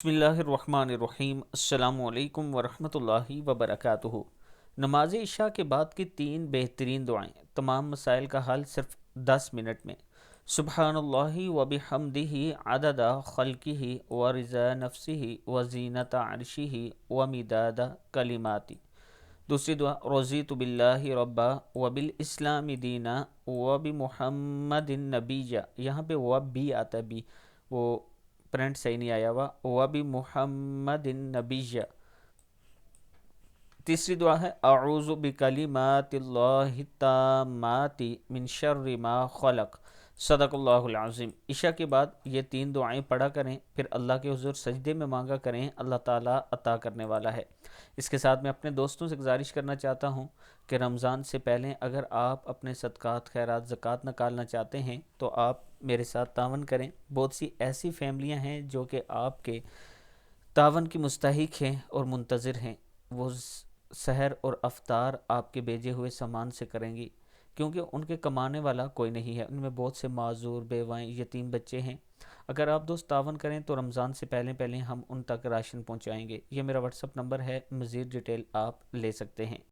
बिस्मिल्लाहिर्रहमानिर्रहीम। अस्सलामु अलैकुम वरहमतुल्लाहि वबरकातुहू। नमाज इशा के बाद की तीन बेहतरीन दुआएं, तमाम मसाइल का हल सिर्फ 10 मिनट में। सुब्हानल्लाहि व बिहम्दिही अददा खल्किही व रिज़ा नफ्सिही व ज़ीनता अर्शिही व मिदादा कलिमाती। दूसरी दुआ, रज़ीतु बिल्लाहि रब्बा व बिल इस्लामी दीना व बि मुहम्मदिन नबीजा। यहाँ पे व भी आता है, भी वो प्रिंट सही नहीं आया हुआ, व बि मुहम्मदिन नबीजा। तीसरी दुआ है, अऊज़ु बिकलिमातिल्लाहि ताम्माति मिन शर्रि मा खलक। सदक़ल्लाहुल अज़ीम। इशा के बाद ये तीन दुआएं पढ़ा करें, फिर अल्लाह के हुज़ूर सजदे में मांगा करें, अल्लाह ताला अता करने वाला है। इसके साथ मैं अपने दोस्तों से गुजारिश करना चाहता हूँ कि रमज़ान से पहले अगर आप अपने सदक़ात खैरात ज़कात निकालना चाहते हैं तो आप मेरे साथ तावन करें। बहुत सी ऐसी फैमिलियाँ हैं जो कि आपके तावन की मुस्तहिक हैं और मुंतज़िर हैं। वो सहर और अफ्तार आपके भेजे हुए सामान से करेंगी, क्योंकि उनके कमाने वाला कोई नहीं है। उनमें बहुत से माजूर, बेवाएँ, यतीम बच्चे हैं। अगर आप दोस्त तावन करें तो रमज़ान से पहले पहले हम उन तक राशन पहुंचाएंगे। ये मेरा व्हाट्सअप नंबर है, मज़ीद डिटेल आप ले सकते हैं।